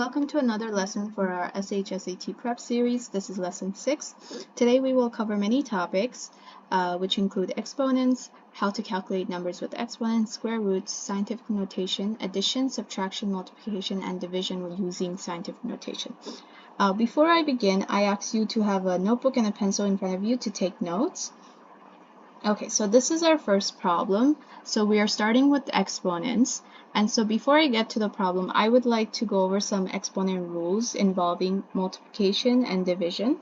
welcome to another lesson for our SHSAT Prep series. This is lesson 6. Today we will cover many topics, which include exponents, how to calculate numbers with exponents, square roots, scientific notation, addition, subtraction, multiplication, and division using scientific notation. Before I begin, I ask you to have a notebook and a pencil in front of you to take notes. Okay, so this is our first problem. So we are starting with exponents. And so before I get to the problem, I would like to go over some exponent rules involving multiplication and division.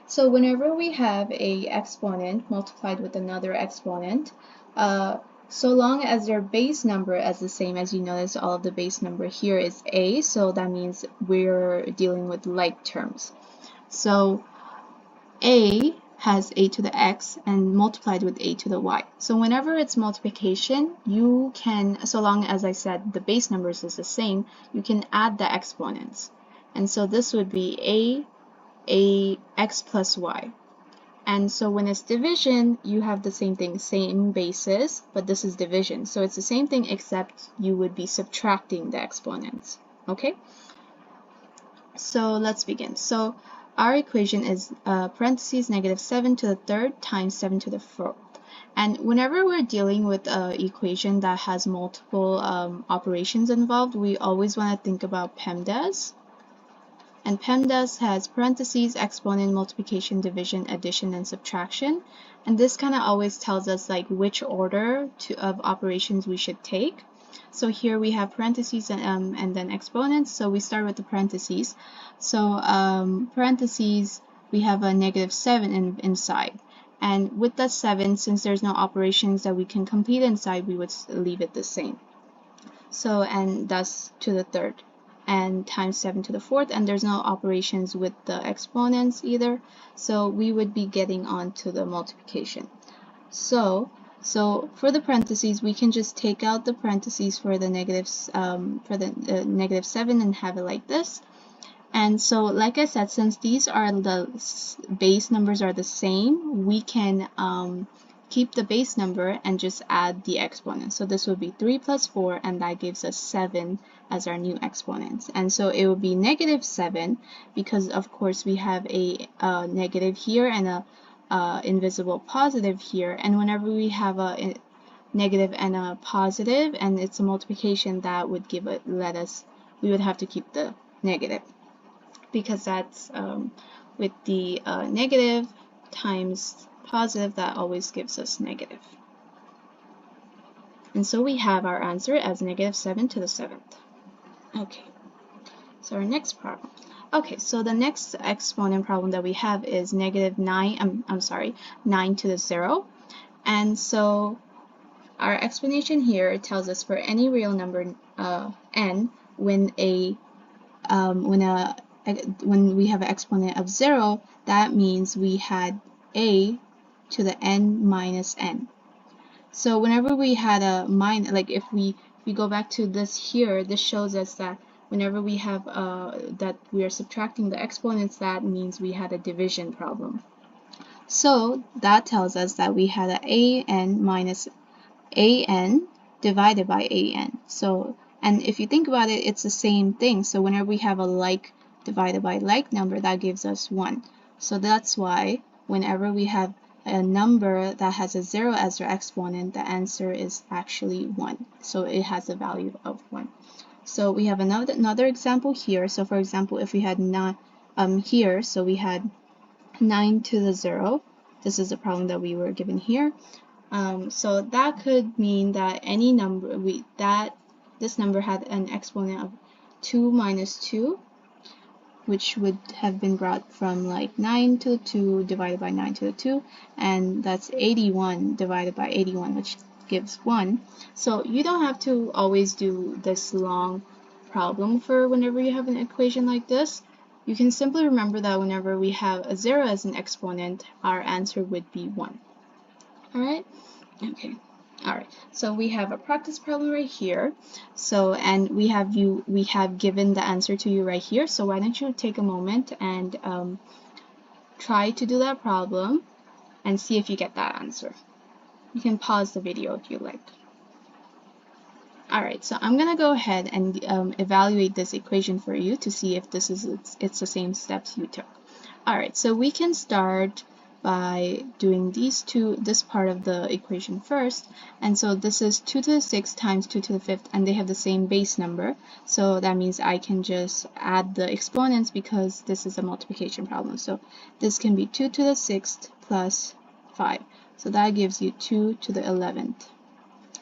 So whenever we have a exponent multiplied with another exponent, so long as their base number is the same, as you notice, all of the base number here is a, so that means we're dealing with like terms. So a has a to the x and multiplied with a to the y. So whenever it's multiplication, you can, so long as I said the base numbers is the same, you can add the exponents. And so this would be a x plus y. And so when it's division, you have the same thing, same basis, but this is division. So it's the same thing except you would be subtracting the exponents. Okay? So let's begin. So our equation is parentheses negative 7 to the third times 7 to the fourth. And whenever we're dealing with an equation that has multiple operations involved, we always want to think about PEMDAS. And PEMDAS has parentheses, exponent, multiplication, division, addition, and subtraction. And this kind of always tells us like which order of operations we should take. So here we have parentheses and then exponents. So we start with the parentheses. So parentheses, we have a negative 7 inside. And with that 7, since there's no operations that we can complete inside, we would leave it the same. So, and thus to the third, and times 7 to the fourth, and there's no operations with the exponents either. So we would be getting on to the multiplication. So for the parentheses, we can just take out the parentheses for the negatives, for the negative 7 and have it like this. And so, like I said, since these are the base numbers are the same, we can keep the base number and just add the exponent. So this would be 3 plus 4, and that gives us 7 as our new exponents. And so it would be negative 7 because, of course, we have a negative here and a invisible positive here, and whenever we have a negative and a positive and it's a multiplication, that would give it, we would have to keep the negative because that's with the negative times positive, that always gives us negative. And so we have our answer as negative 7 to the 7th. Okay, so our next problem. Okay, so the next exponent problem that we have is negative 9 to the 0. And so our explanation here tells us for any real number n, when we have an exponent of 0, that means we had a to the n minus n. So whenever we had a minus, like if we go back to this here, this shows us that whenever we have that we are subtracting the exponents, that means we had a division problem. So that tells us that we had a an minus an divided by an. So, and if you think about it, it's the same thing. So whenever we have a like divided by like number, that gives us 1. So that's why whenever we have a number that has a 0 as their exponent, the answer is actually 1. So it has a value of 1. So we have another example here. So for example, if we had here, so we had 9 to the 0. This is the problem that we were given here. So that could mean that any number this number had an exponent of 2 minus 2, which would have been brought from like 9 to the 2 divided by 9 to the 2, and that's 81 divided by 81, which gives 1. So you don't have to always do this long problem for whenever you have an equation like this. You can simply remember that whenever we have a 0 as an exponent, our answer would be 1. Alright? Okay. Alright, so we have a practice problem right here. So, and we have given the answer to you right here. So why don't you take a moment and try to do that problem and see if you get that answer. You can pause the video if you like. Alright, so I'm gonna go ahead and evaluate this equation for you to see if it's the same steps you took. Alright, so we can start by doing this part of the equation first. And so this is 2 to the 6th times 2 to the 5th, and they have the same base number. So that means I can just add the exponents because this is a multiplication problem. So this can be 2 to the 6th plus 5. So that gives you 2 to the 11th.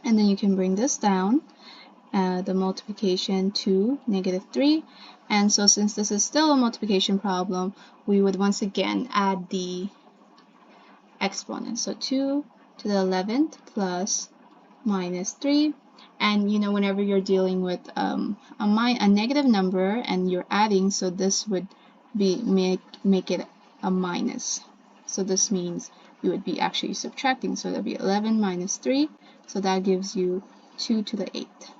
And then you can bring this down, the multiplication to -3. And so since this is still a multiplication problem, we would once again add the exponent. So 2 to the 11th plus -3. And you know, whenever you're dealing with a negative number and you're adding, so this would be make it a minus. So this means you would be actually subtracting. So that'd be 11 minus 3. So that gives you 2 to the 8th.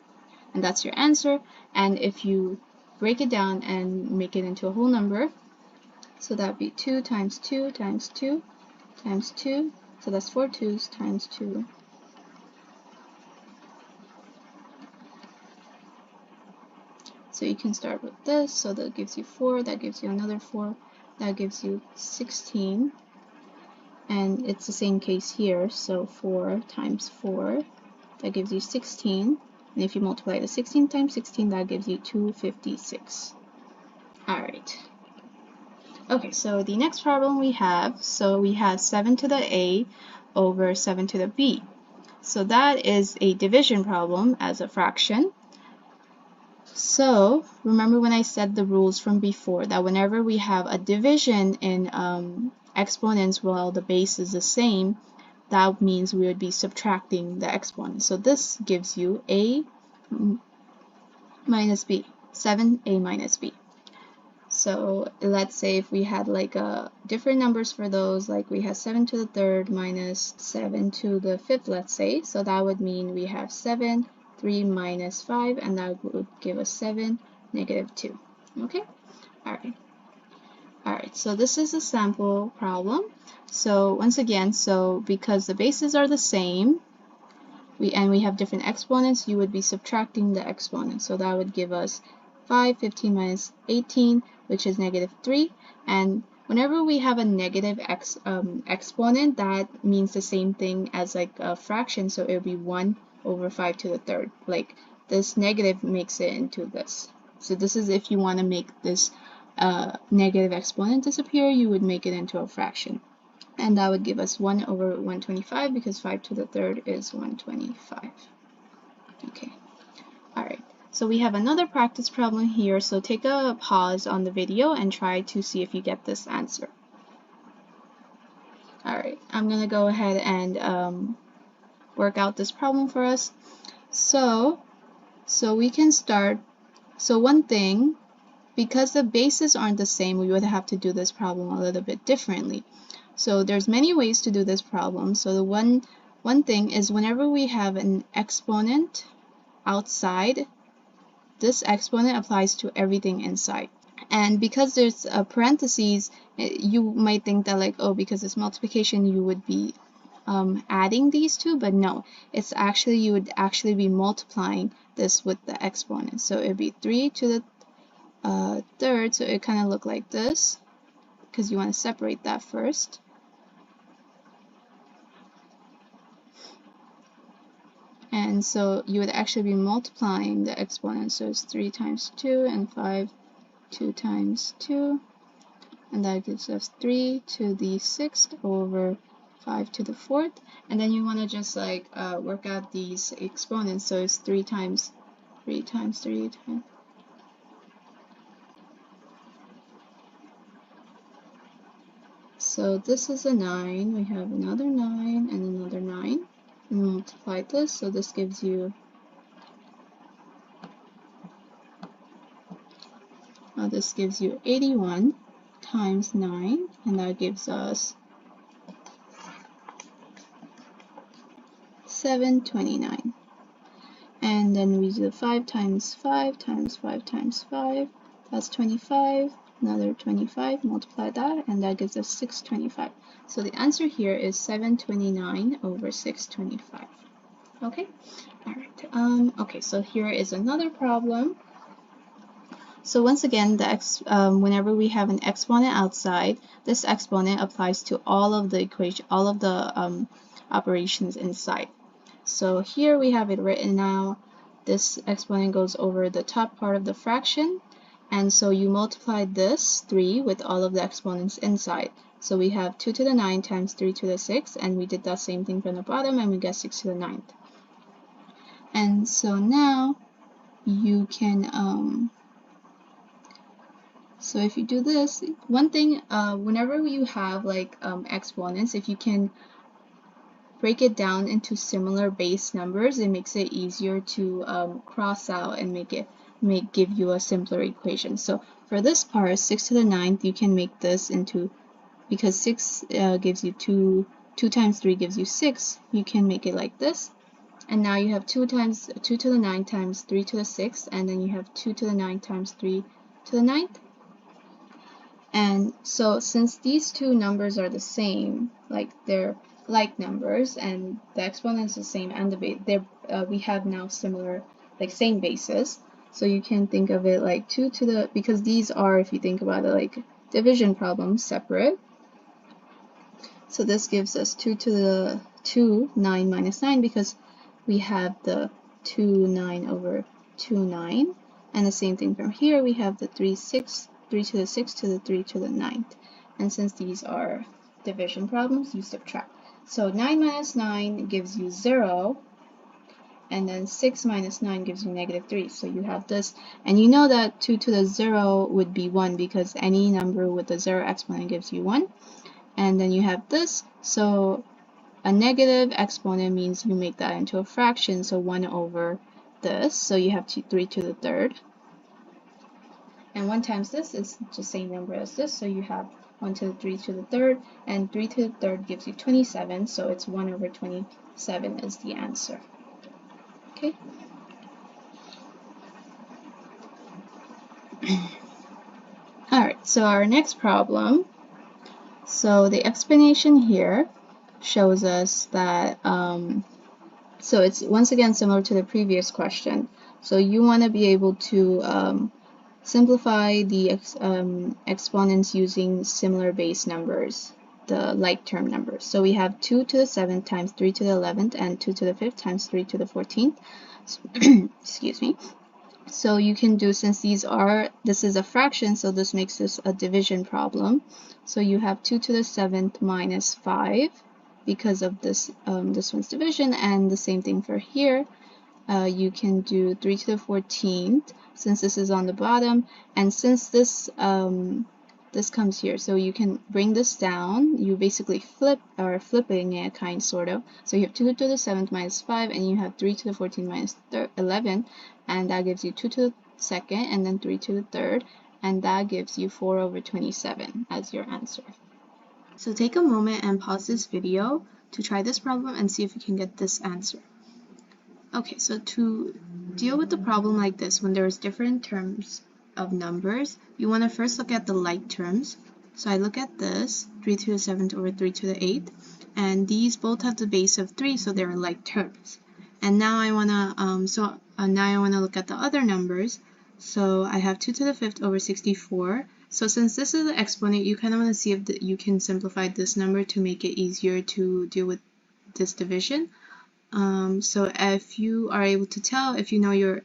And that's your answer. And if you break it down and make it into a whole number, so that would be 2 times 2 times 2 times 2. So that's 4 2's times 2. So you can start with this. So that gives you 4. That gives you another 4. That gives you 16. And it's the same case here. So 4 times 4. That gives you 16. And if you multiply the 16 times 16, that gives you 256. Alright. Okay, so the next problem we have, so we have 7 to the A over 7 to the B. So that is a division problem as a fraction. So remember when I said the rules from before, that whenever we have a division in exponents while the base is the same, that means we would be subtracting the exponent. So this gives you A minus B, 7A minus B. So let's say if we had like different numbers for those, like we have 7 to the 3rd minus 7 to the 5th, let's say. So that would mean we have 7, 3 minus 5, and that would give us 7, -2. Okay? Alright. Alright, so this is a sample problem. So once again, so because the bases are the same, we have different exponents, you would be subtracting the exponent. So that would give us 5, 15 minus 18, which is -3. And whenever we have a negative exponent, that means the same thing as like a fraction. So it would be 1 over 5 to the 3rd. Like this negative makes it into this. So this is if you want to make this negative exponent disappear, you would make it into a fraction. And that would give us 1 over 125 because 5 to the 3rd is 125. Okay, alright. So we have another practice problem here, so take a pause on the video and try to see if you get this answer. Alright, I'm going to go ahead and work out this problem for us. So we can start, so one thing, because the bases aren't the same, we would have to do this problem a little bit differently. So there's many ways to do this problem. So the one thing is whenever we have an exponent outside, this exponent applies to everything inside. And because there's a parentheses, you might think that like, oh, because it's multiplication, you would be adding these two, but no, it's actually, you would actually be multiplying this with the exponent. So it would be 3 to the 3rd, so it kind of look like this, because you want to separate that first. And so you would actually be multiplying the exponent, so it's 3 times 2 and 5, 2 times 2, and that gives us 3 to the 6th over 5 to the 4th. And then you want to just like work out these exponents, so it's 3 times 3 times 3 times. So this is a 9, we have another 9 and another 9. And multiply this, so this gives you this gives you 81 times 9, and that gives us 729. And then we do 5 times 5 times 5 times 5, that's 25, another 25, multiply that, and that gives us 625. So the answer here is 729 over 625. Okay, all right. Okay, so here is another problem. So once again, whenever we have an exponent outside, this exponent applies to all of the operations inside. So here we have it written now. This exponent goes over the top part of the fraction, and so you multiply this 3 with all of the exponents inside. So we have 2 to the 9 times 3 to the 6, and we did that same thing from the bottom, and we get 6 to the 9th. And so now you can so if you do this, one thing, whenever you have like exponents, if you can break it down into similar base numbers, it makes it easier to cross out and give you a simpler equation. So for this part, 6 to the 9th, you can make this into, because 6 gives you 2 times 3 gives you 6, you can make it like this. And now you have 2 to the 9 times 3 to the 6, and then you have 2 to the 9 times 3 to the 9th. And so since these two numbers are the same, like they're like numbers, and the exponent is the same, and the base, we have now similar, like same bases. So you can think of it like 2 to the, because these are, if you think about it, like division problems separate. So this gives us 2 to the 2, 9 minus 9, because we have the 2, 9 over 2, 9. And the same thing from here, we have the 3 to the 6 to the 3 to the 9th. And since these are division problems, you subtract. So 9 minus 9 gives you 0, and then 6 minus 9 gives you -3. So you have this, and you know that 2 to the 0 would be 1, because any number with a 0 exponent gives you 1. And then you have this, so a negative exponent means you make that into a fraction, so 1 over this, so you have 3 to the 3rd. And 1 times this is the same number as this, so you have 1 to the 3 to the 3rd, and 3 to the 3rd gives you 27, so it's 1 over 27 is the answer. Okay. Alright, so our next problem. So the explanation here shows us that, so it's once again similar to the previous question. So you want to be able to simplify the exponents using similar base numbers, the like term numbers. So we have 2 to the 7th times 3 to the 11th, and 2 to the 5th times 3 to the 14th. Excuse me. So you can do, since this is a fraction, so this makes this a division problem. So you have 2 to the 7th minus 5 because of this one's division, and the same thing for here. You can do 3 to the 14th, since this is on the bottom, and since this comes here, so you can bring this down. You basically flipping it, kind sort of. So you have 2 to the 7th minus 5, and you have 3 to the 14th minus 11, and that gives you 2 to the 2nd, and then 3 to the 3rd, and that gives you 4 over 27 as your answer. So take a moment and pause this video to try this problem and see if you can get this answer. Okay, so to deal with the problem like this, when there's different terms of numbers, you want to first look at the like terms. So I look at this, 3 to the 7th over 3 to the 8th, and these both have the base of 3, so they're like terms. And now I want to look at the other numbers. So I have 2 to the 5th over 64. So since this is the exponent, you kind of want to see if you can simplify this number to make it easier to deal with this division. So if you are able to tell, if you know your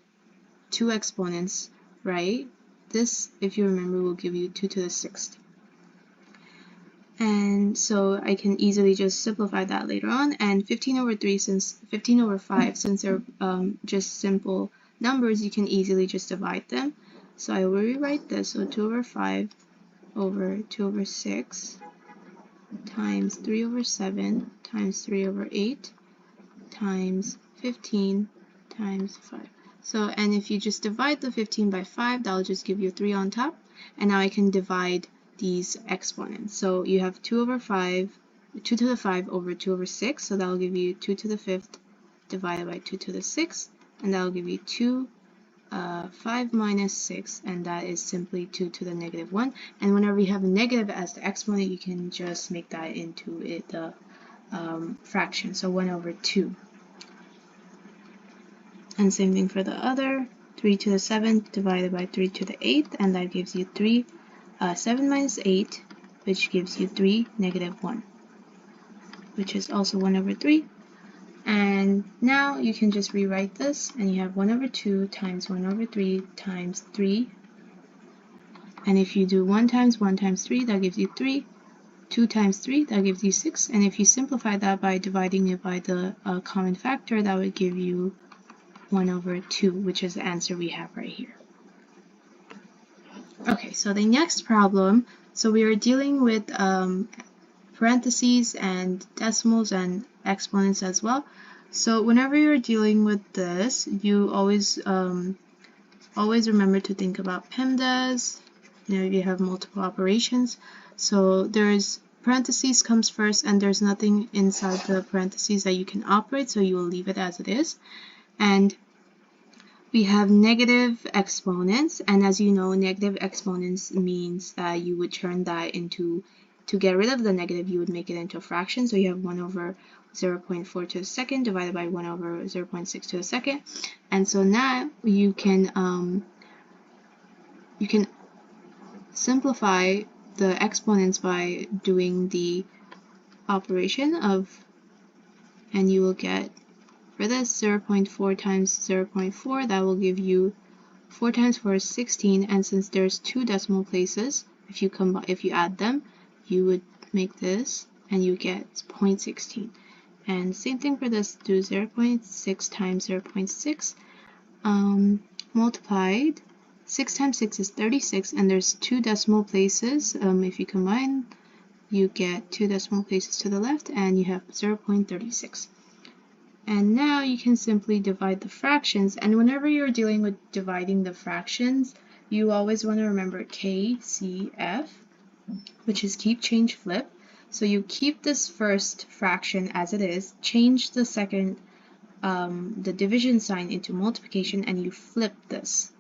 two exponents, right, this, if you remember, will give you 2 to the 6th. And so I can easily just simplify that later on. And 15 over 5, since they're just simple numbers, you can easily just divide them. So I will rewrite this, so 2 over 5 over 2 over 6 times 3 over 7 times 3 over 8 times 15 times 5. So, and if you just divide the 15 by 5, that'll just give you 3 on top. And now I can divide these exponents. So you have 2 to the 5 over 2 over 6. So that'll give you 2 to the 5th divided by 2 to the 6th. And that'll give you 5 minus 6. And that is simply 2 to the -1. And whenever you have a negative as the exponent, you can just make that into the fraction. So 1 over 2. And same thing for the other. 3 to the 7th divided by 3 to the 8th, and that gives you 7 minus 8, which gives you 3, negative 1, which is also 1 over 3. And now you can just rewrite this, and you have 1 over 2 times 1 over 3 times 3. And if you do 1 times 3, that gives you 3. 2 times 3, that gives you 6. And if you simplify that by dividing it by the common factor, that would give you 1 over 2, which is the answer we have right here. Okay, so the next problem, so we are dealing with parentheses and decimals and exponents as well. So whenever you're dealing with this, you always remember to think about PEMDAS. You have multiple operations. So there's parentheses comes first, and there's nothing inside the parentheses that you can operate, so you will leave it as it is. And we have negative exponents, and as you know, negative exponents means that you would turn that into, to get rid of the negative, you would make it into a fraction. So you have 1 over 0.4 to the second divided by 1 over 0.6 to the second. And so now you can simplify the exponents by doing the operation of, and you will get, for this, 0.4 times 0.4, that will give you 4 times 4 is 16, and since there's 2 decimal places, if you add them, you would make this, and you get 0.16. And same thing for this, do 0.6 times 0.6 multiplied. 6 times 6 is 36, and there's 2 decimal places. If you combine, you get 2 decimal places to the left, and you have 0.36. And now you can simply divide the fractions, and whenever you're dealing with dividing the fractions, you always want to remember KCF, which is keep, change, flip. So you keep this first fraction as it is, change the second, the division sign into multiplication, and you flip this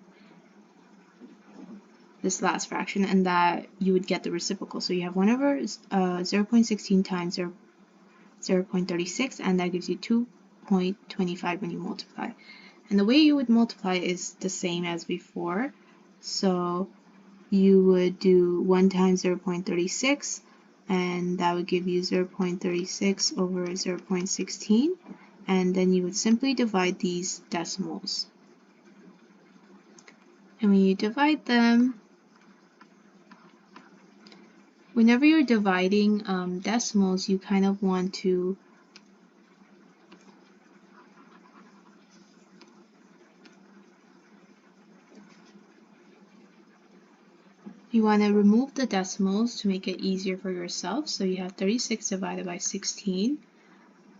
last fraction, and that you would get the reciprocal. So you have 1 over 0.16 times 0.36, and that gives you 2.25 when you multiply. And the way you would multiply is the same as before. So you would do 1 times 0.36, and that would give you 0.36 over 0.16, and then you would simply divide these decimals. And when you divide them, whenever you're dividing decimals, you kind of want to remove the decimals to make it easier for yourself. So you have 36 divided by 16,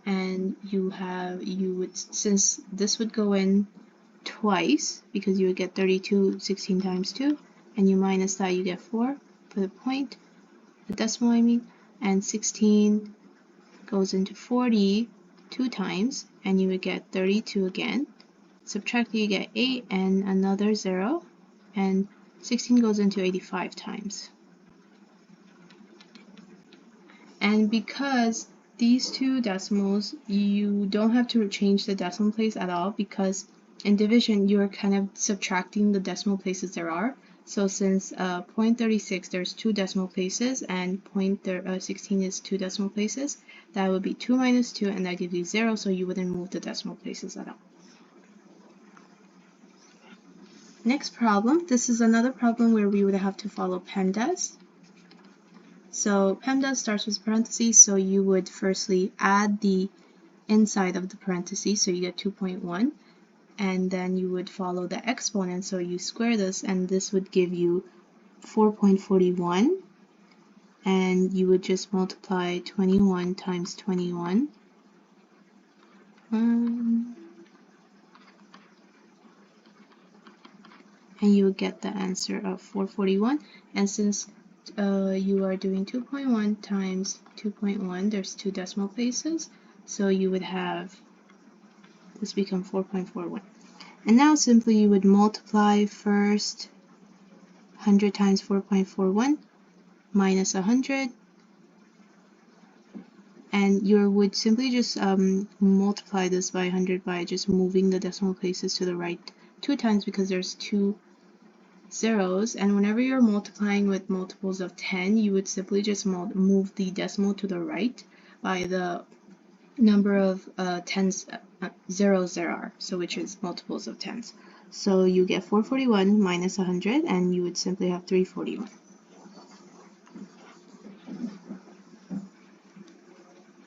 and since this would go in twice, because you would get 32 16 times 2, and you minus that, you get 4 for the point, the decimal I mean, and 16 goes into 40 2 times, and you would get 32 again. Subtract, you get 8 and another 0, and 16 goes into 85 times. And because these two decimals, you don't have to change the decimal place at all, because in division you're kind of subtracting the decimal places there are. So since 0.36 there's 2 decimal places, and 0.16 is 2 decimal places, that would be 2 minus 2, and that gives you 0, so you wouldn't move the decimal places at all. Next problem, this is another problem where we would have to follow PEMDAS. So PEMDAS starts with parentheses, so you would firstly add the inside of the parentheses, so you get 2.1, and then you would follow the exponent, so you square this, and this would give you 4.41, and you would just multiply 21 times 21. And you would get the answer of 441, and since you are doing 2.1 times 2.1, there's 2 decimal places, so you would have this become 4.41. And now simply you would multiply first 100 times 4.41 minus 100, and you would simply just multiply this by 100 by just moving the decimal places to the right 2 times, because there's 2 zeros, and whenever you're multiplying with multiples of 10, you would simply just move the decimal to the right by the number of zeros there are, so which is multiples of tens. So you get 441 minus 100, and you would simply have 341.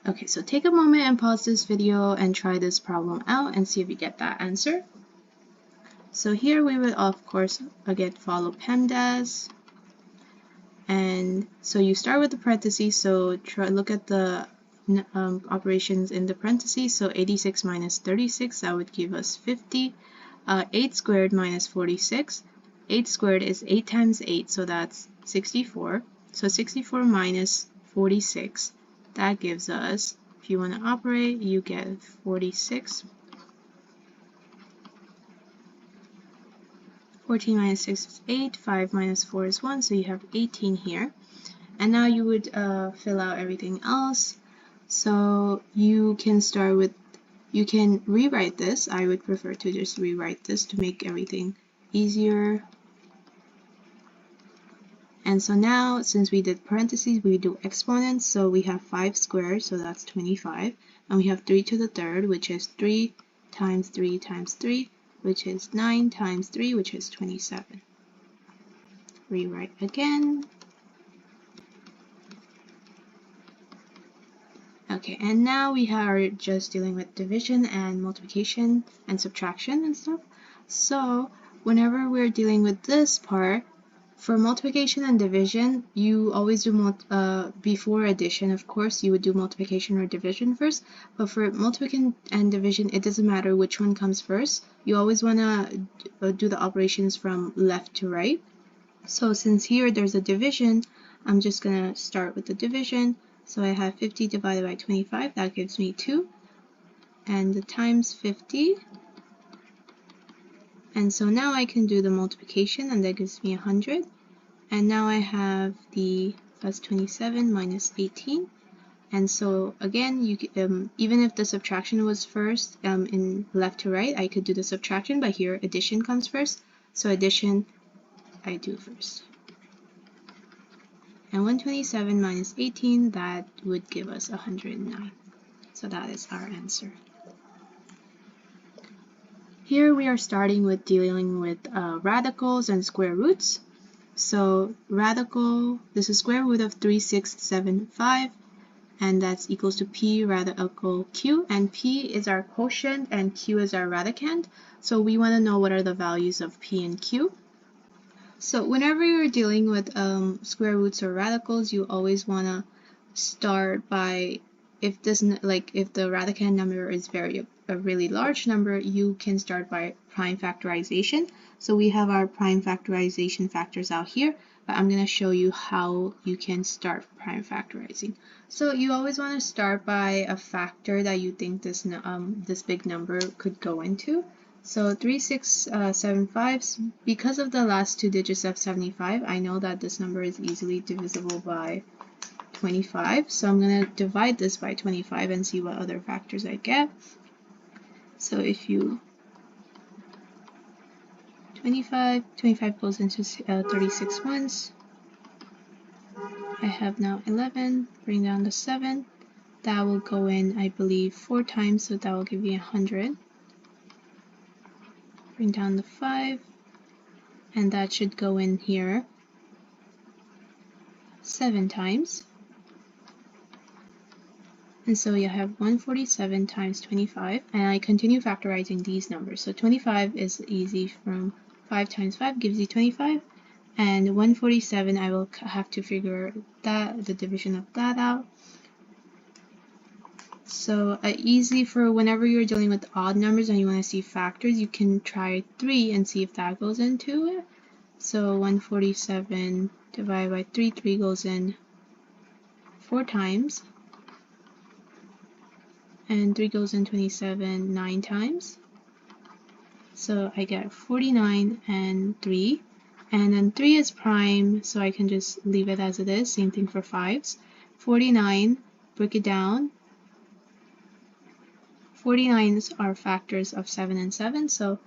Okay, so take a moment and pause this video and try this problem out and see if you get that answer. So here we would, of course, again follow PEMDAS. And so you start with the parentheses, so look at the operations in the parentheses. So 86 minus 36, that would give us 50. 8 squared minus 46. 8 squared is 8 times 8, so that's 64. So 64 minus 46, that gives us, if you want to operate, you get 46. 14 minus 6 is 8, 5 minus 4 is 1, so you have 18 here. And now you would fill out everything else. So you can start with, you can rewrite this. I would prefer to just rewrite this to make everything easier. And so now, since we did parentheses, we do exponents. So we have 5 squared, so that's 25. And we have 3 to the third, which is 3 times 3 times 3, which is 9 times 3, which is 27. Rewrite again. Okay, and now we are just dealing with division and multiplication and subtraction and stuff. So whenever we're dealing with this part, for multiplication and division, you always do before addition, of course, you would do multiplication or division first. But for multiplication and division, it doesn't matter which one comes first. You always want to do the operations from left to right. So since here there's a division, I'm just going to start with the division. So I have 50 divided by 25, that gives me 2. And the times 50. And so now I can do the multiplication, and that gives me 100. And now I have the plus 27 minus 18. And so again, you even if the subtraction was first in left to right, I could do the subtraction, but here addition comes first. So addition I do first. And 127 minus 18, that would give us 109. So that is our answer. Here we are starting with dealing with radicals and square roots. So radical, this is square root of 3675, and that's equals to p radical q, and p is our quotient and q is our radicand. So we want to know what are the values of p and q. So whenever you're dealing with square roots or radicals, you always want to start by, if the radicand number is a really large number, you can start by prime factorization. So we have our prime factorization factors out here, but I'm going to show you how you can start prime factorizing. So you always want to start by a factor that you think this big number could go into. So 3675, because of the last 2 digits of 75, I know that this number is easily divisible by 25. So I'm going to divide this by 25 and see what other factors I get. So if you 25 goes into 36 once. I have now 11, bring down the 7. That will go in, I believe, 4 times, so that will give you 100. Bring down the 5, and that should go in here 7 times. And so you have 147 times 25, and I continue factorizing these numbers. So 25 is easy, from 5 times 5 gives you 25, and 147 I will have to figure the division of that out. So easy for whenever you're dealing with odd numbers and you want to see factors, you can try 3 and see if that goes into it. So 147 divided by 3, 3 goes in 4 times. And 3 goes in 27 9 times. So I get 49 and 3. And then 3 is prime, so I can just leave it as it is. Same thing for 5s. 49, break it down. 49s are factors of 7 and 7, so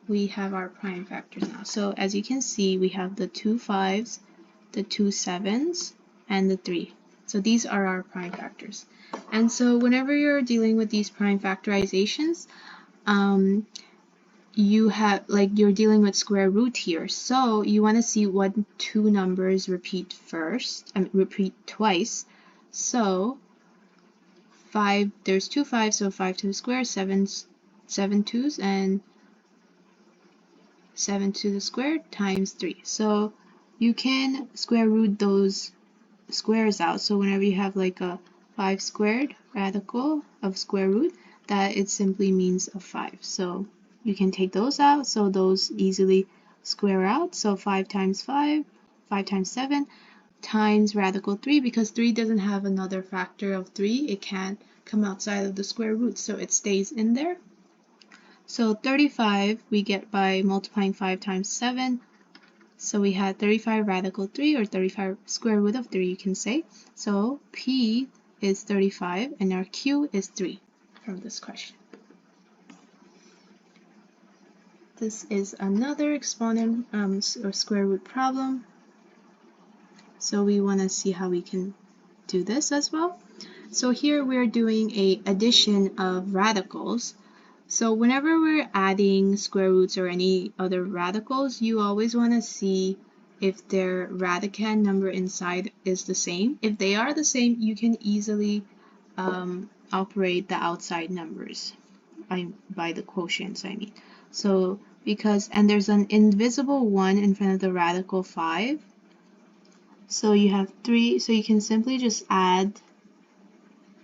we have our prime factors now. So as you can see, we have the 2 5s, the 2 7s, and the 3. So these are our prime factors. And so whenever you're dealing with these prime factorizations, you're dealing with square root here. So you want to see what two numbers repeat twice. So 5, there's 2 5s, so 5 to the square, 7 2s, and 7 to the square times 3. So you can square root those squares out. So whenever you have like a 5 squared radical of square root, that it simply means a 5. So you can take those out, so those easily square out. So 5 times 5, 5 times 7, times radical 3, because 3 doesn't have another factor of 3, it can't come outside of the square root, so it stays in there. So 35 we get by multiplying 5 times 7. So we had 35 radical 3, or 35 square root of 3, you can say. So P is 35, and our Q is 3 from this question. This is another exponent or square root problem. So we want to see how we can do this as well. So here we're doing an addition of radicals. So whenever we're adding square roots or any other radicals, you always want to see if their radicand number inside is the same. If they are the same, you can easily operate the outside numbers by the quotients, I mean. So and there's an invisible 1 in front of the radical 5. So you have 3, so you can simply just add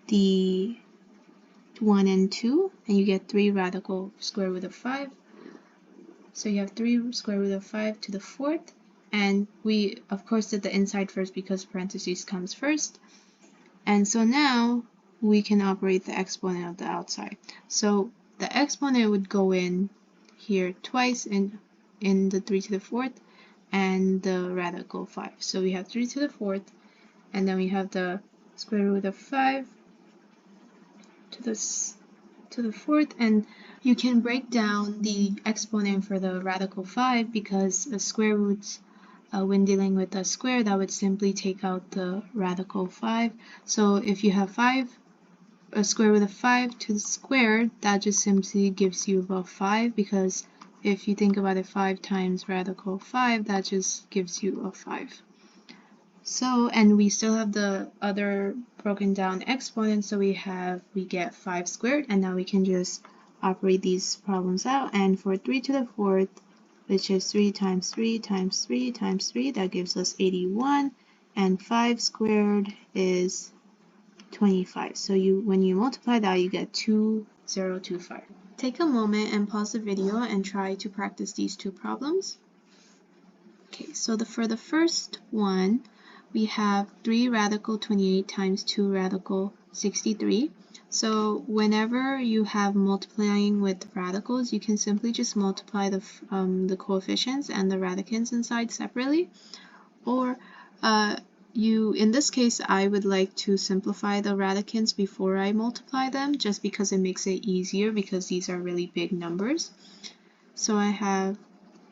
the 1 and 2, and you get 3 radical square root of 5. So you have 3 square root of 5 to the 4th, and we of course did the inside first because parentheses comes first. And so now we can operate the exponent of the outside. So the exponent would go in here twice in the 3 to the 4th and the radical 5. So we have 3 to the 4th, and then we have the square root of 5 to the 4th, and you can break down the exponent for the radical 5 because the square roots, when dealing with a square, that would simply take out the radical 5. So if you have a square root of 5 to the square, that just simply gives you about 5, because if you think about it, 5 times radical 5, that just gives you a 5. So, and we still have the other broken down exponents, so we get 5 squared, and now we can just operate these problems out. And for 3 to the 4th, which is 3 times 3 times 3 times 3, that gives us 81, and 5 squared is 25. So when you multiply that, you get 2025. Take a moment and pause the video and try to practice these two problems. Okay, so for the first one, we have 3 radical 28 times 2 radical 63. So whenever you have multiplying with radicals, you can simply just multiply the coefficients and the radicands inside separately. Or in this case, I would like to simplify the radicands before I multiply them, just because it makes it easier, because these are really big numbers. So I have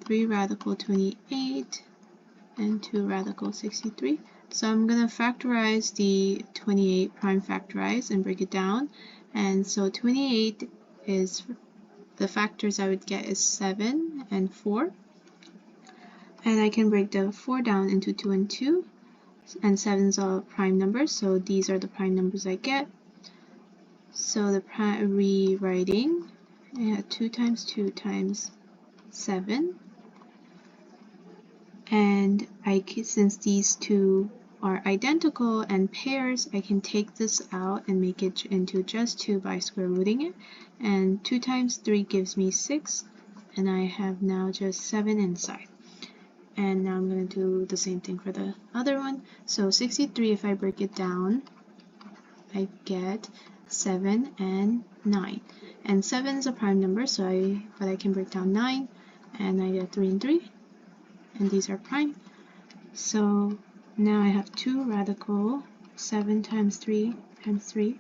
3 radical 28 and 2 radical 63. So I'm going to factorize the 28, prime factorize, and break it down. And so 28 is, the factors I would get is 7 and 4. And I can break the 4 down into 2 and 2. And 7 is a prime number, so these are the prime numbers I get. So the rewriting, I had 2 times 2 times 7. And since these two are identical and pairs, I can take this out and make it into just 2 by square rooting it. And 2 times 3 gives me 6, and I have now just 7 inside. And now I'm going to do the same thing for the other one. So 63, if I break it down, I get 7 and 9. And 7 is a prime number, but I can break down 9, and I get 3 and 3. And these are prime. So now I have 2 radical 7 times 3 times 3.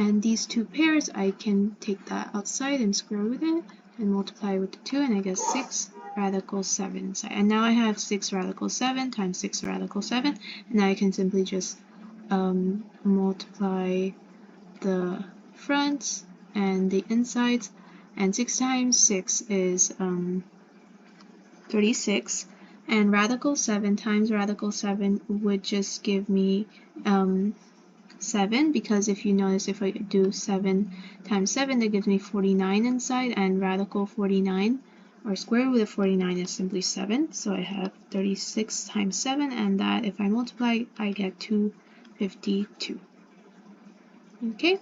And these two pairs, I can take that outside and square root it and multiply with the 2, and I get 6 radical 7 inside. And now I have 6 radical 7 times 6 radical 7, and now I can simply just multiply the fronts and the insides, and 6 times 6 is 36, and radical 7 times radical 7 would just give me 7, because if you notice, if I do 7 times 7, that gives me 49 inside, and radical 49 or square root of 49 is simply 7, so I have 36 times 7, and that, if I multiply, I get 252. Okay,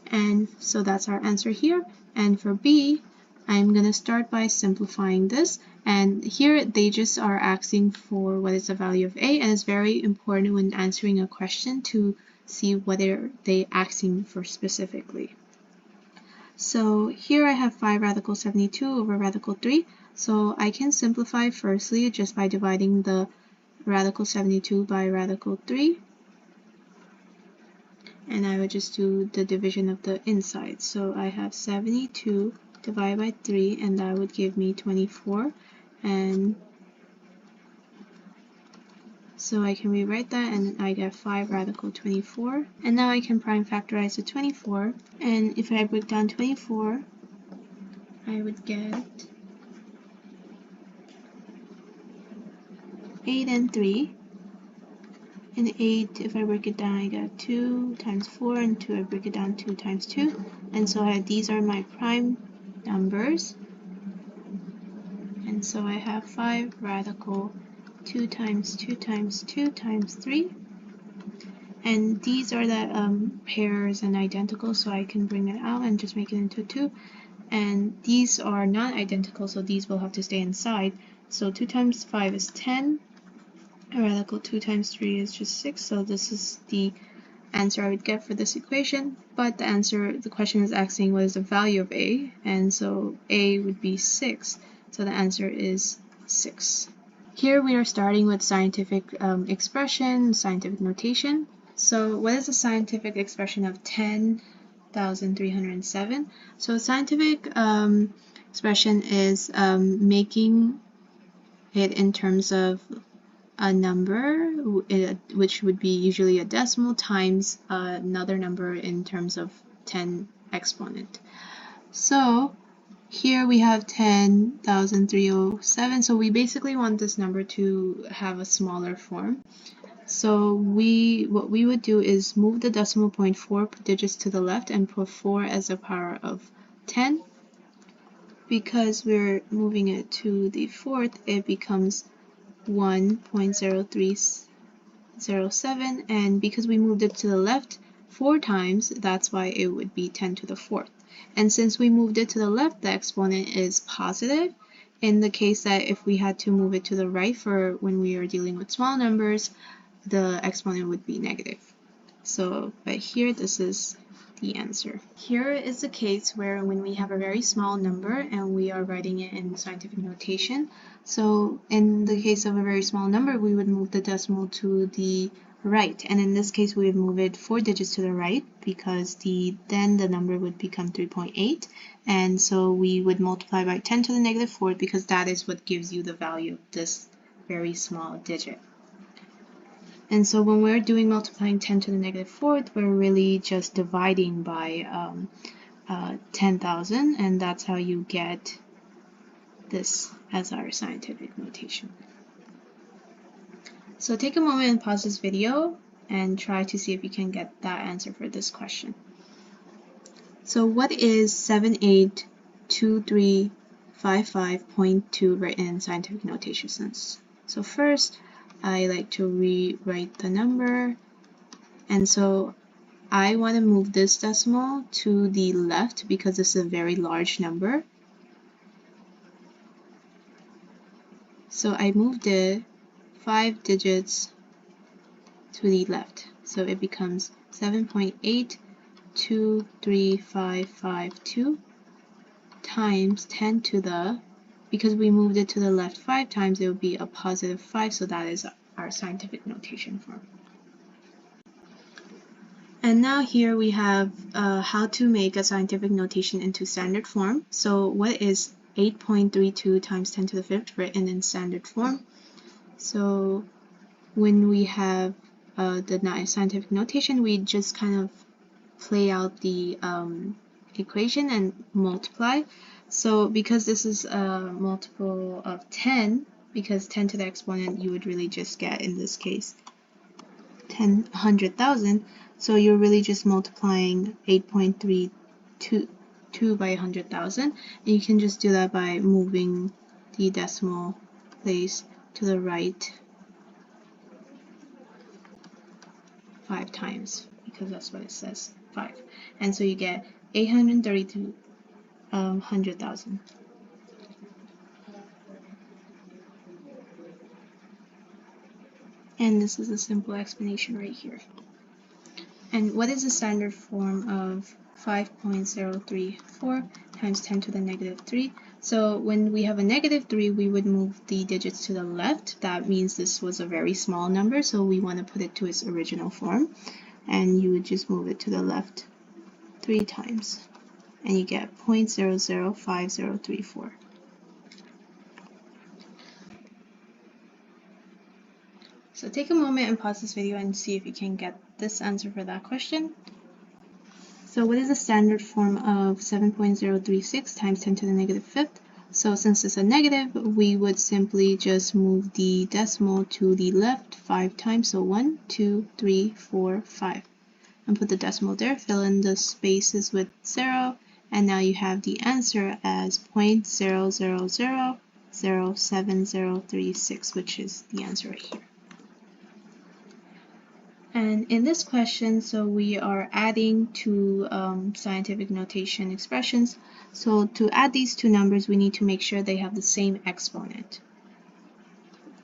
and so that's our answer here. And for B, I'm going to start by simplifying this, and here they just are asking for what is the value of A, and it's very important when answering a question to see what are they asking for specifically. So here I have 5 radical 72 over radical 3, so I can simplify firstly just by dividing the radical 72 by radical 3, and I would just do the division of the inside. So I have 72 divided by 3, and that would give me 24, and so I can rewrite that, and I get 5 radical 24. And now I can prime factorize the 24, and if I break down 24, I would get 8 and 3. And 8, if I break it down, I got 2 times 4, and 2, I break it down 2 times 2. And so these are my prime numbers. And so I have 5 radical 2 times 2 times 2 times 3. And these are the pairs and identical, so I can bring it out and just make it into 2. And these are not identical, so these will have to stay inside. So 2 times 5 is 10. Radical 2 times 3 is just 6, so this is the answer I would get for this equation. But the question is asking what is the value of A, and so A would be 6, so the answer is 6. Here we are starting with scientific expression, scientific notation. So what is the scientific expression of 10,307? So scientific expression is making it in terms of a number, which would be usually a decimal, times another number in terms of 10 exponent. So here we have 10,307, so we basically want this number to have a smaller form. So what we would do is move the decimal point 4 digits to the left and put 4 as the power of 10. Because we're moving it to the fourth, it becomes 1.0307, and because we moved it to the left 4 times, that's why it would be 10 to the 4th. And since we moved it to the left, the exponent is positive. In the case that if we had to move it to the right for when we are dealing with small numbers, the exponent would be negative. So, but here this is the answer. Here is the case where when we have a very small number and we are writing it in scientific notation. So in the case of a very small number, we would move the decimal to the right, and in this case we would move it 4 digits to the right, because then the number would become 3.8, and so we would multiply by 10 to the negative 4th, because that is what gives you the value of this very small digit. And so when we're doing multiplying 10 to the negative 4th, we're really just dividing by 10,000, and that's how you get this as our scientific notation. So take a moment and pause this video and try to see if you can get that answer for this question. So what is 782355.2 written in scientific notations? So first, I like to rewrite the number, and so I want to move this decimal to the left because this is a very large number. So I moved it 5 digits to the left, so it becomes 7.823552 times 10 to the, because we moved it to the left 5 times, it would be a positive 5, so that is our scientific notation form. And now here we have how to make a scientific notation into standard form. So what is 8.32 times 10 to the 5th written in standard form? So when we have the scientific notation, we just kind of play out the equation and multiply. So because this is a multiple of 10, because 10 to the exponent, you would really just get, in this case, 100,000. So you're really just multiplying 8.32 by 100,000. And you can just do that by moving the decimal place to the right 5 times, because that's what it says, 5. And so you get 832 100,000. And this is a simple explanation right here. And what is the standard form of 5.034 times 10 to the negative 3? So when we have a negative 3, we would move the digits to the left. That means this was a very small number, so we want to put it to its original form. And you would just move it to the left 3 times. And you get 0.005034. So take a moment and pause this video and see if you can get this answer for that question. So what is the standard form of 7.036 times 10 to the negative 5th? So since it's a negative, we would simply just move the decimal to the left 5 times. So 1, 2, 3, 4, 5. And put the decimal there, fill in the spaces with 0, and now you have the answer as 0.0007036, which is the answer right here. And in this question, so we are adding two scientific notation expressions. So to add these two numbers, we need to make sure they have the same exponent.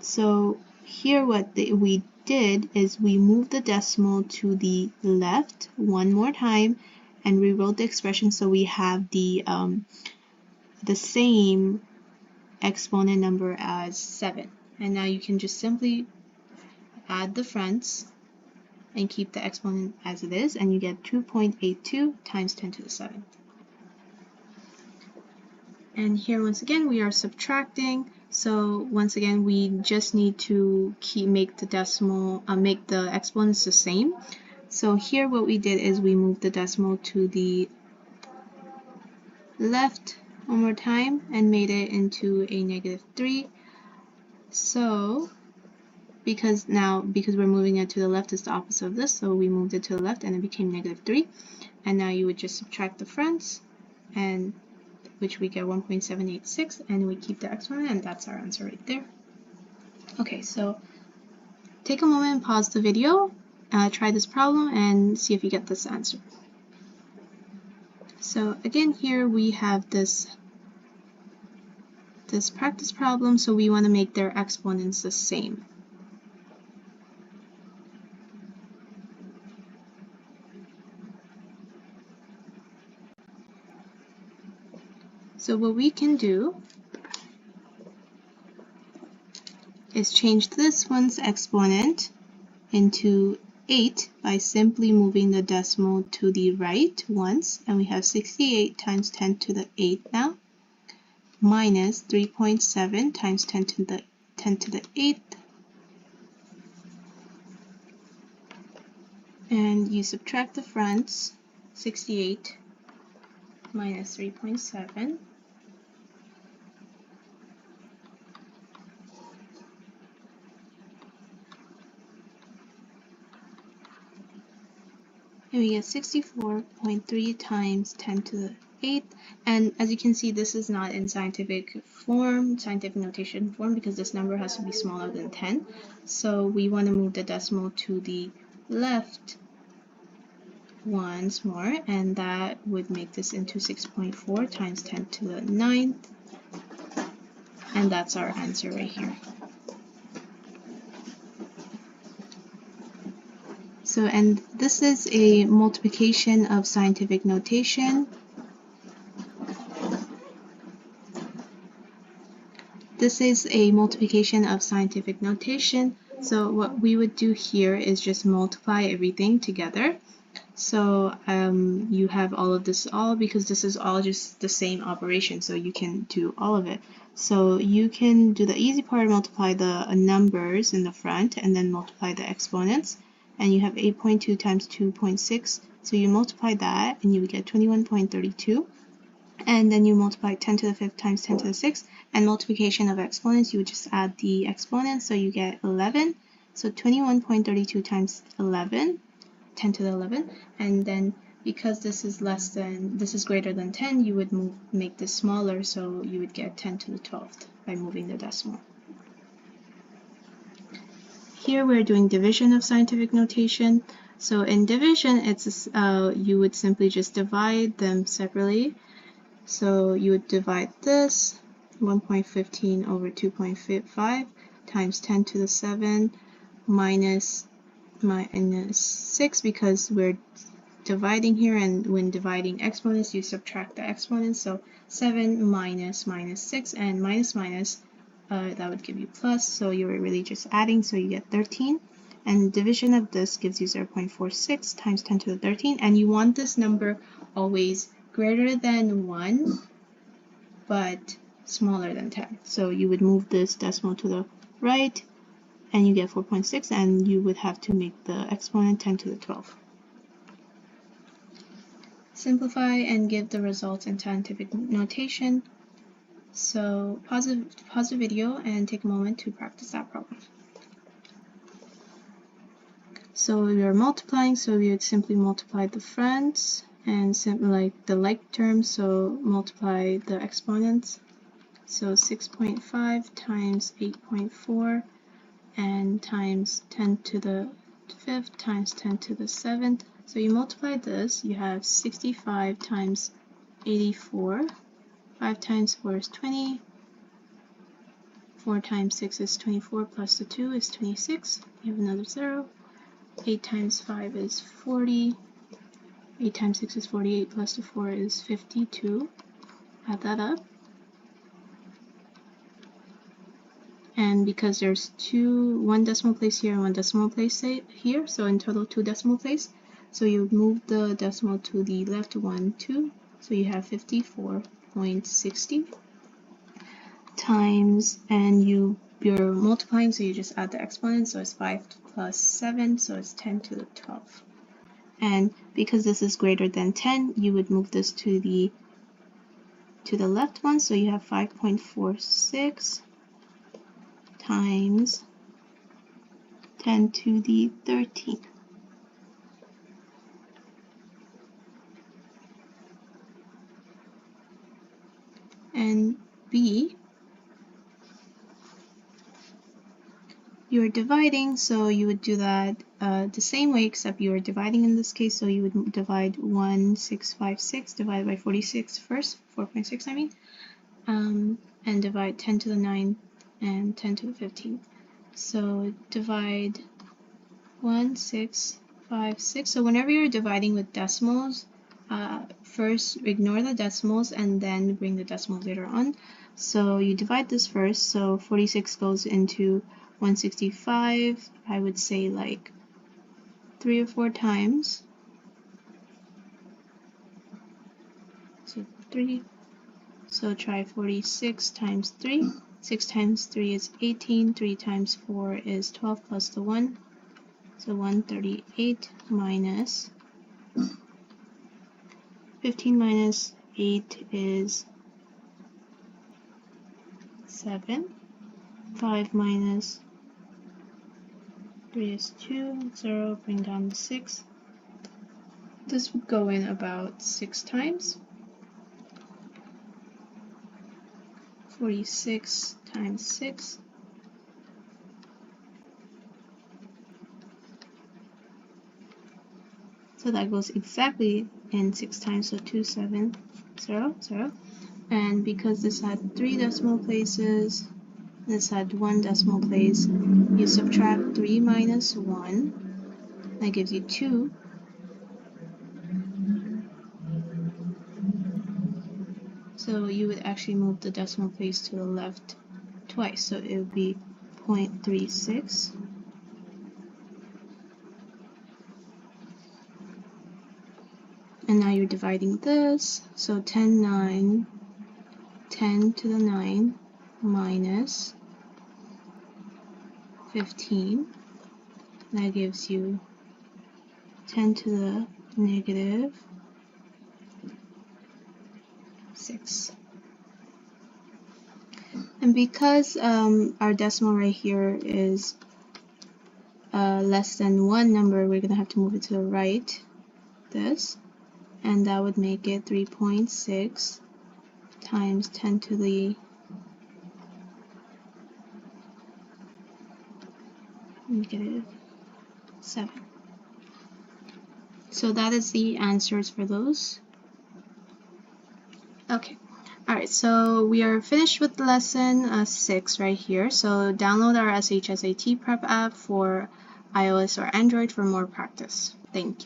So here what we did is we moved the decimal to the left one more time and rewrote the expression so we have the same exponent number as 7. And now you can just simply add the friends and keep the exponent as it is, and you get 2.82 times 10 to the 7. And here once again we are subtracting, so once again we just need to make the exponents the same. So here what we did is we moved the decimal to the left one more time and made it into a negative 3. So because we're moving it to the left is the opposite of this, so we moved it to the left and it became negative 3. And now you would just subtract the friends, and which we get 1.786, and we keep the exponent, and that's our answer right there. Okay, so take a moment and pause the video, try this problem, and see if you get this answer. So again, here we have this practice problem, so we want to make their exponents the same. So what we can do is change this one's exponent into 8 by simply moving the decimal to the right once, and we have 68 times 10 to the 8th now, minus 3.7 times 10 to the 8th, and you subtract the fronts, 68 minus 3.7, and we get 64.3 times 10 to the 8th. And as you can see, this is not in scientific notation form, because this number has to be smaller than 10. So we want to move the decimal to the left once more, and that would make this into 6.4 times 10 to the 9th. And that's our answer right here. So, and this is a multiplication of scientific notation. This is a multiplication of scientific notation. So what we would do here is just multiply everything together. So you have all of this because this is all just the same operation, so you can do all of it. So you can do the easy part, multiply the numbers in the front and then multiply the exponents, and you have 8.2 times 2.6, so you multiply that and you would get 21.32, and then you multiply 10 to the 5th times 10 to the 6th, and multiplication of exponents, you would just add the exponents, so you get 11, so 21.32 times 11, 10 to the 11, and then because this is greater than 10, you would make this smaller, so you would get 10 to the 12th by moving the decimal. Here we're doing division of scientific notation. So in division, it's you would simply just divide them separately. So you would divide this 1.15 over 2.5 times 10 to the 7 minus 6, because we're dividing here, and when dividing exponents you subtract the exponents, so 7 minus 6, and minus that would give you plus, so you're really just adding, so you get 13, and division of this gives you 0.46 times 10 to the 13, and you want this number always greater than 1 but smaller than 10, so you would move this decimal to the right and you get 4.6, and you would have to make the exponent 10 to the 12th. Simplify and give the results in scientific notation. So pause the video and take a moment to practice that problem. So we are multiplying, so we would simply multiply the fronts and like the like terms, so multiply the exponents. So 6.5 times 8.4 and times 10 to the 5th times 10 to the 7th. So you multiply this, you have 65 times 84. 5 times 4 is 20. 4 times 6 is 24, plus the 2 is 26. You have another 0. 8 times 5 is 40. 8 times 6 is 48, plus the 4 is 52. Add that up. And because there's one decimal place here and one decimal place here, so in total 2 decimal places, so you move the decimal to the left 1, 2, so you have 54.60 times, and you're multiplying, so you just add the exponent, so it's 5 plus 7, so it's 10 to the 12th. And because this is greater than 10, you would move this to the left one, so you have 5.46 times 10 to the 13th. And B, you're dividing, so you would do that the same way, except you are dividing in this case, so you would divide 1656 divided by 46 first, 4.6 I mean, and divide 10 to the 9th and 10 to the 15th. So divide 1656. So whenever you're dividing with decimals, first ignore the decimals and then bring the decimals later on. So you divide this first, so 46 goes into 165, I would say like 3 or 4 times. So 3. So try 46 times 3. 6 times 3 is 18. 3 times 4 is 12 plus the 1. So 138 minus 15 minus 8 is 7. 5 minus 3 is 2. 0, bring down the 6. This would go in about 6 times. 46 times 6. So that goes exactly in 6 times, so 2700. And because this had 3 decimal places, this had 1 decimal place, you subtract 3 minus 1, that gives you 2. So you would actually move the decimal place to the left twice, so it would be 0.36. And now you're dividing this, so 10, 9, 10 to the 9 minus 15. That gives you 10 to the negative 6. And because our decimal right here is less than one number, we're going to have to move it to the right, this, and that would make it 3.6 times 10 to the negative 7. So that is the answers for those. Okay. Alright, so we are finished with lesson 6 right here. So download our SHSAT Prep app for iOS or Android for more practice. Thank you.